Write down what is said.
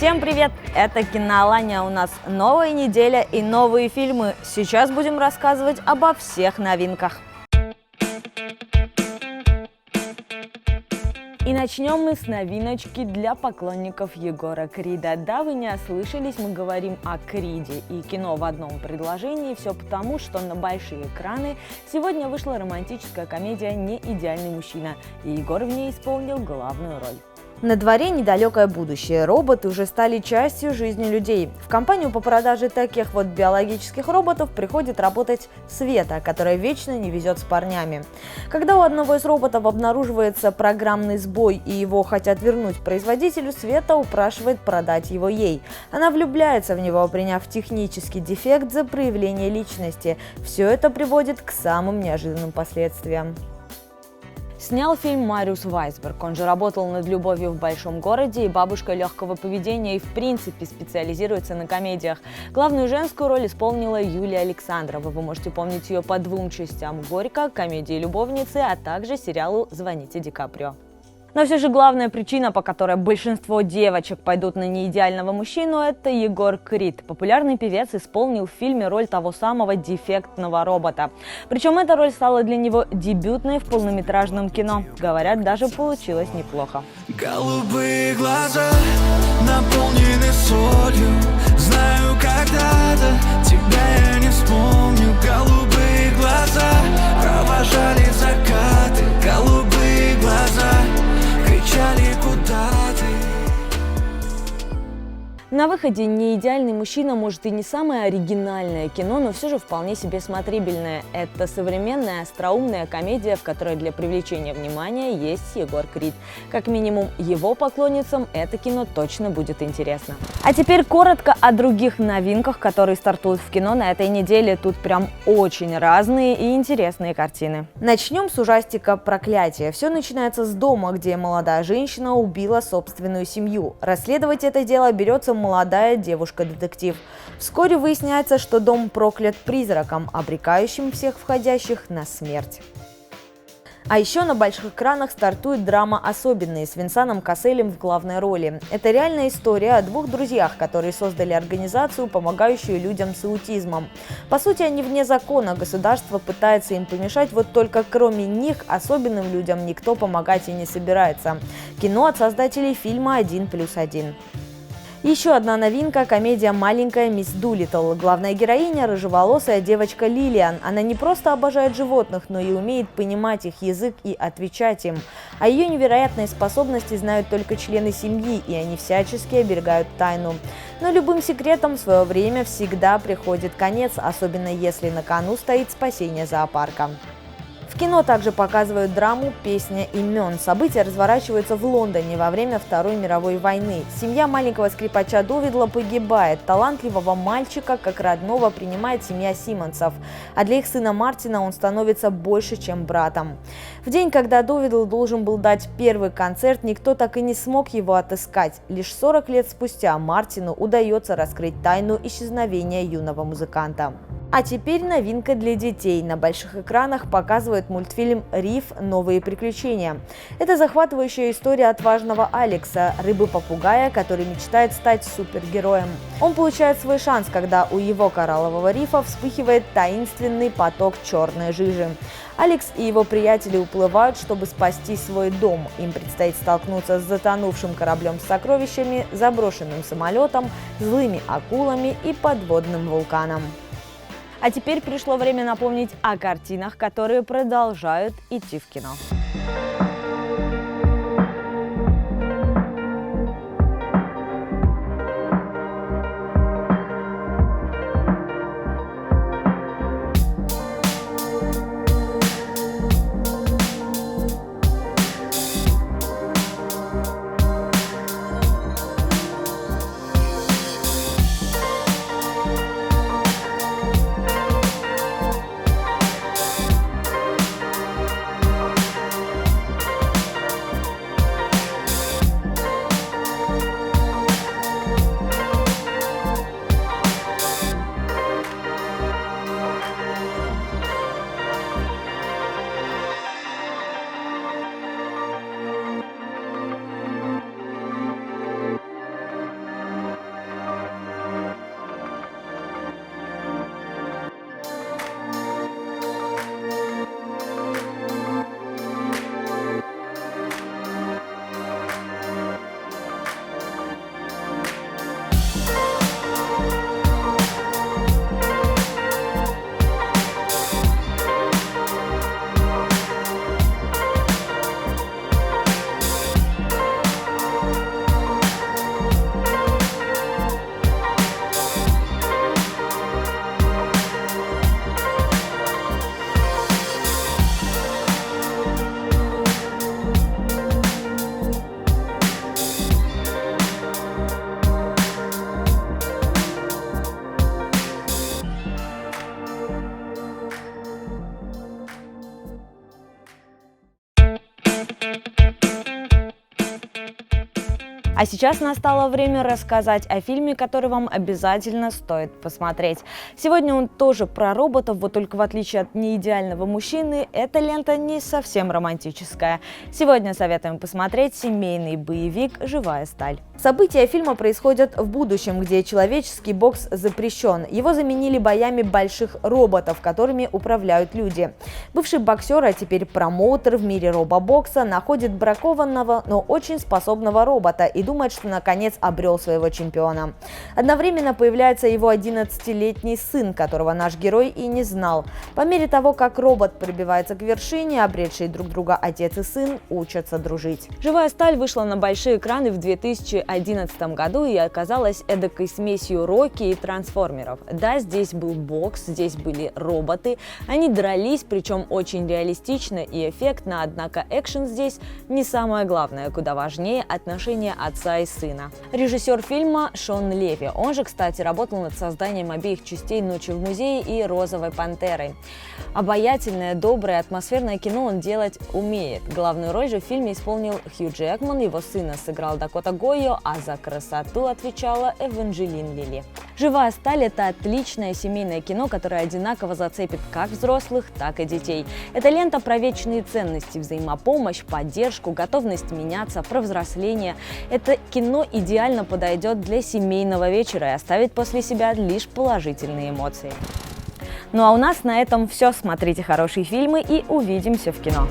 Всем привет! Это Киноалания. У нас новая неделя и новые фильмы. Сейчас будем рассказывать обо всех новинках. И начнем мы с новиночки для поклонников Егора Крида. Да, вы не ослышались, мы говорим о Криде и кино в одном предложении. Все потому, что на большие экраны сегодня вышла романтическая комедия «Не идеальный мужчина», и Егор в ней исполнил главную роль. На дворе недалекое будущее. Роботы уже стали частью жизни людей. В компанию по продаже таких вот биологических роботов приходит работать Света, которая вечно не везет с парнями. Когда у одного из роботов обнаруживается программный сбой и его хотят вернуть производителю, Света упрашивает продать его ей. Она влюбляется в него, приняв технический дефект за проявление личности. Все это приводит к самым неожиданным последствиям. Снял фильм Мариус Вайсберг. Он же работал над «Любовью в большом городе» и «Бабушкой легкого поведения» и в принципе специализируется на комедиях. Главную женскую роль исполнила Юлия Александрова. Вы можете помнить ее по двум частям «Горько», комедии «Любовницы», а также сериалу «Звоните Ди Каприо». Но все же главная причина, по которой большинство девочек пойдут на неидеального мужчину, это Егор Крид. Популярный певец исполнил в фильме роль того самого дефектного робота. Причем эта роль стала для него дебютной в полнометражном кино. Говорят, даже получилось неплохо. Голубые глаза наполнены солью. Знаю, когда-то тебя я не вспомню. Голубые глаза провожали закаты. Голубые глаза кричали, куда ты? На выходе «Не идеальный мужчина» может и не самое оригинальное кино, но все же вполне себе смотрибельное. Это современная остроумная комедия, в которой для привлечения внимания есть Егор Крид. Как минимум его поклонницам это кино точно будет интересно. А теперь коротко о других новинках, которые стартуют в кино на этой неделе. Тут прям очень разные и интересные картины. Начнем с ужастика «Проклятие». Все начинается с дома, где молодая женщина убила собственную семью. Расследовать это дело берется молодая девушка-детектив. Вскоре выясняется, что дом проклят призраком, обрекающим всех входящих на смерть. А еще на больших экранах стартует драма «Особенные» с Венсаном Касселем в главной роли. Это реальная история о двух друзьях, которые создали организацию, помогающую людям с аутизмом. По сути, они вне закона, государство пытается им помешать, вот только кроме них особенным людям никто помогать и не собирается. Кино от создателей фильма «1+1». Еще одна новинка – комедия «Маленькая мисс Дулиттл». Главная героиня – рыжеволосая девочка Лилиан. Она не просто обожает животных, но и умеет понимать их язык и отвечать им. О ее невероятной способности знают только члены семьи, и они всячески оберегают тайну. Но любым секретам в свое время всегда приходит конец, особенно если на кону стоит спасение зоопарка. В кино также показывают драму «Песня имен». События разворачиваются в Лондоне во время Второй мировой войны. Семья маленького скрипача Довидла погибает. Талантливого мальчика, как родного, принимает семья Симмонсов. А для их сына Мартина он становится больше, чем братом. В день, когда Довидл должен был дать первый концерт, никто так и не смог его отыскать. Лишь 40 лет спустя Мартину удается раскрыть тайну исчезновения юного музыканта. А теперь новинка для детей. На больших экранах показывают мультфильм «Риф. Новые приключения». Это захватывающая история отважного Алекса, рыбы-попугая, который мечтает стать супергероем. Он получает свой шанс, когда у его кораллового рифа вспыхивает таинственный поток черной жижи. Алекс и его приятели уплывают, чтобы спасти свой дом. Им предстоит столкнуться с затонувшим кораблем с сокровищами, заброшенным самолетом, злыми акулами и подводным вулканом. А теперь пришло время напомнить о картинах, которые продолжают идти в кино. А сейчас настало время рассказать о фильме, который вам обязательно стоит посмотреть. Сегодня он тоже про роботов, вот только в отличие от неидеального мужчины, эта лента не совсем романтическая. Сегодня советуем посмотреть семейный боевик «Живая сталь». События фильма происходят в будущем, где человеческий бокс запрещен. Его заменили боями больших роботов, которыми управляют люди. Бывший боксер, а теперь промоутер в мире робобокса, находит бракованного, но очень способного робота и думает, что наконец обрел своего чемпиона. Одновременно появляется его 11-летний сын, которого наш герой и не знал. По мере того, как робот пробивается к вершине, обретшие друг друга отец и сын учатся дружить. «Живая сталь» вышла на большие экраны в 2011 году и оказалась эдакой смесью Рокки и трансформеров. Да, здесь был бокс, здесь были роботы, они дрались, причем очень реалистично и эффектно, однако экшен здесь не самое главное, куда важнее отношения отца и сына. Режиссер фильма Шон Леви, он же, кстати, работал над созданием обеих частей «Ночи в музее» и «Розовой пантеры». Обаятельное, доброе, атмосферное кино он делать умеет. Главную роль же в фильме исполнил Хью Джекман, его сына сыграл Дакота Гойо, а за красоту отвечала Эванжелин Лили. «Живая сталь» — это отличное семейное кино, которое одинаково зацепит как взрослых, так и детей. Это лента про вечные ценности, взаимопомощь, поддержку, готовность меняться, про взросление. Это кино идеально подойдет для семейного вечера и оставит после себя лишь положительные эмоции. Ну а у нас на этом все. Смотрите хорошие фильмы и увидимся в кино.